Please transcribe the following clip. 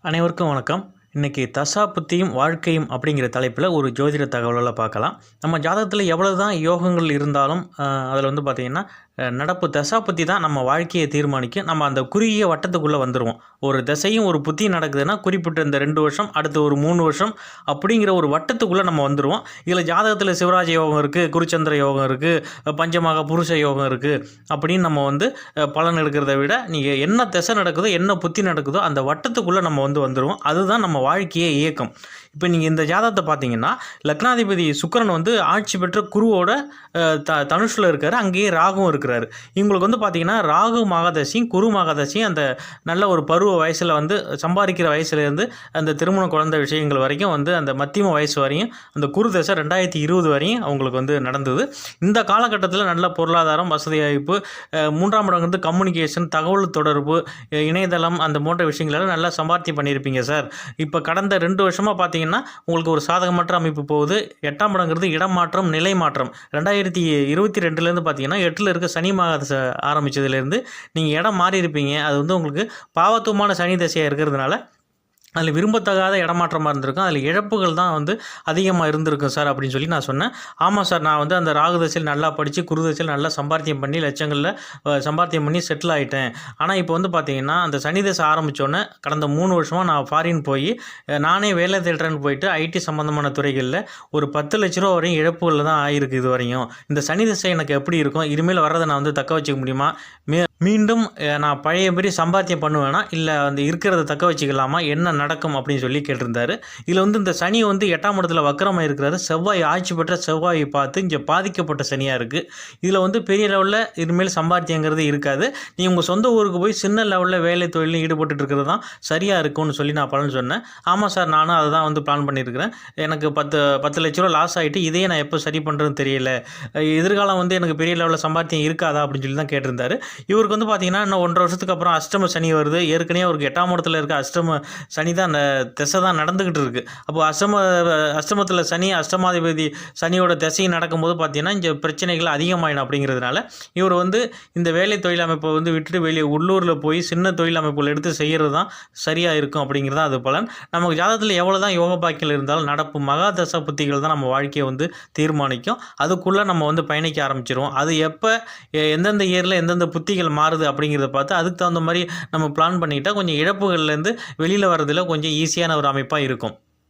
அனைவருக்கும் வணக்கம். இன்னைக்கு தசாபுத்தியும் வாழ்க்கையும் அப்படிங்கிற தலைப்பில் ஒரு ஜோதிட தகவல்களை பார்க்கலாம். நம்ம ஜாதகத்தில் எவ்வளவு தான் யோகங்கள் இருந்தாலும் அதில் வந்து பார்த்திங்கன்னா நடப்பு தசாபுத்தி தான் நம்ம வாழ்க்கையை தீர்மானிக்கும். நம்ம அந்த குறுகிய வட்டத்துக்குள்ளே வந்துடுவோம். ஒரு திசையும் ஒரு புத்தி நடக்குதுன்னா குறிப்பிட்ட இந்த 2 வருஷம் அடுத்து ஒரு 3 வருஷம் அப்படிங்கிற ஒரு வட்டத்துக்குள்ளே நம்ம வந்துடுவோம். இதில் ஜாதகத்தில் சிவராஜ யோகம் இருக்குது, குருச்சந்திர யோகம் இருக்குது, பஞ்சமாக புருஷ யோகம் இருக்குது அப்படின்னு நம்ம வந்து பலன் எடுக்கிறத விட நீங்கள் என்ன திசை நடக்குதோ என்ன புத்தி நடக்குதோ அந்த வட்டத்துக்குள்ளே நம்ம வந்துடுவோம். அதுதான் நம்ம வாழ்க்கையை இயக்கம். இப்போ நீங்கள் இந்த ஜாதகத்தை பார்த்தீங்கன்னா லக்னாதிபதி சுக்கிரன் வந்து ஆட்சி பெற்ற குருவோட தனுஷில் இருக்கார், அங்கேயே ராகுவும் இருக்கிறாரு. இவங்களுக்கு வந்து பார்த்தீங்கன்னா ராகு மகாதசியும் குரு மகாதசியும் அந்த நல்ல ஒரு பருவ வயசில் வந்து சம்பாதிக்கிற வயசுலேருந்து அந்த திருமண குழந்தை விஷயங்கள் வரைக்கும் வந்து அந்த மத்தியம வயசு வரையும் அந்த குரு தசை 2020 வரையும் அவங்களுக்கு வந்து நடந்தது. இந்த காலகட்டத்தில் நல்ல பொருளாதாரம், வசதி வாய்ப்பு, 3ஆம் இடம் வந்து கம்யூனிகேஷன், தகவல் தொடர்பு, இணையதளம் அந்த போன்ற விஷயங்களெல்லாம் நல்லா சம்பாத்தியம் பண்ணியிருப்பீங்க சார். இப்போ கடந்த 2 வருஷமாக பார்த்தீங்கன்னா உங்களுக்கு ஒரு சாதகமற்ற அமைப்பு போகுது. 8ஆம் இடங்கிறது இடம் மாற்றம், நிலை மாற்றம். 2022லேருந்து பார்த்தீங்கன்னா 8ல் இருக்க சனி மகாதசை ஆரம்பித்ததுலேருந்து நீங்கள் இடம் மாறி இருப்பீங்க. அது வந்து உங்களுக்கு பாவத்துவமான சனி தசையாக இருக்கிறதுனால அதில் விரும்பத்தகாத இடமாற்றமாக இருந்திருக்கும். அதில் இழப்புகள் தான் வந்து அதிகமாக இருந்திருக்கும் சார் அப்படின்னு சொல்லி நான் சொன்னேன். ஆமாம் சார், நான் வந்து அந்த ராகு தசையில் நல்லா படித்து குரு தசையில் நல்லா சம்பாத்தியம் பண்ணி லட்சங்களில் சம்பாத்தியம் பண்ணி செட்டில் ஆகிட்டேன். ஆனால் இப்போ வந்து பார்த்தீங்கன்னா அந்த சனி தசை ஆரம்பித்தோன்னே கடந்த 3 வருஷமாக நான் ஃபாரின் போய் நானே வேலை தேடுறேன்னு போயிட்டு ஐடி சம்மந்தமான துறைகளில் ஒரு 10 லட்ச ரூபா வரையும் இழப்புகளில் தான் ஆகிருக்கு இது வரையும். இந்த சனி தசை எனக்கு எப்படி இருக்கும், இனிமேல் வர்றதை நான் வந்து தக்க வச்சுக்க முடியுமா, மீண்டும் நான் பழைய மாதிரி சம்பாத்தியம் பண்ணுவேன்னா இல்லை வந்து இருக்கிறத தக்க வச்சுக்கலாமா, என்ன நடக்கும் அப்படின்னு சொல்லி கேட்டிருந்தாரு. இதில் வந்து இந்த சனி வந்து 8ஆம் இடத்துல வக்கரமாக இருக்கிறாரு. செவ்வாய் ஆட்சி பெற்ற செவ்வாயை பார்த்து இங்கே பாதிக்கப்பட்ட சனியாக இருக்குது. இதில் வந்து பெரிய லெவலில் இனிமேல் சம்பாத்தியங்கிறது இருக்காது. நீ உங்கள் சொந்த ஊருக்கு போய் சின்ன லெவலில் வேலை தொழிலும் ஈடுபட்டு இருக்கிறது தான் சரியாக இருக்கும்னு சொல்லி நான் பலன் சொன்னேன். ஆமாம் சார், நானும் அதை தான் வந்து பிளான் பண்ணியிருக்கிறேன். எனக்கு 10 லட்ச ரூபா லாஸ் ஆகிட்டு இதையே நான் எப்போ சரி பண்ணுறதுன்னு தெரியல, எதிர்காலம் வந்து எனக்கு பெரிய லெவலில் சம்பாத்தியம் இருக்காதா அப்படின்னு சொல்லி தான் கேட்டிருந்தாரு. இவருக்கு வந்து பார்த்தீங்கன்னா இன்னும் 1.5 வருஷத்துக்கு அப்புறம் அஷ்டம சனி வருது. ஏற்கனவே அவருக்கு 8ஆம் இடத்துல இருக்க அஷ்டம சனி தான் அந்த திசை தான் நடந்துக்கிட்டு இருக்குது. அப்போ அஷ்டமத்தில் சனி, அஷ்டமாதிபதி சனியோட திசையும் நடக்கும்போது பார்த்தீங்கன்னா இங்கே பிரச்சனைகள் அதிகமாயிடும். அப்படிங்கிறதுனால இவர் வந்து இந்த வேலை தொழில் அமைப்பை வந்து விட்டுட்டு வெளியே உள்ளூரில் போய் சின்ன தொழில் அமைப்புகள் எடுத்து செய்கிறது தான் சரியாக இருக்கும் அப்படிங்கிறது தான் அது பலன். நமக்கு ஜாதகத்தில் எவ்வளோ தான் யோக பாக்கியம் இருந்தாலும் நடப்பு மகா தசா புத்திகள் தான் நம்ம வாழ்க்கையை வந்து தீர்மானிக்கும். அதுக்குள்ளே நம்ம வந்து பயணிக்க ஆரம்பிச்சிருவோம். அது எப்போ எந்தெந்த இயரில் எந்தெந்த புத்திகள் மாறுது அப்படிங்கிறத பார்த்து அதுக்கு தகுந்த மாதிரி நம்ம பிளான் பண்ணிக்கிட்டால் கொஞ்சம் இழப்புகள்லேருந்து வெளியில் வர்றதில் கொஞ்சம் ஈஸியான ஒரு அமைப்பாக இருக்கும்.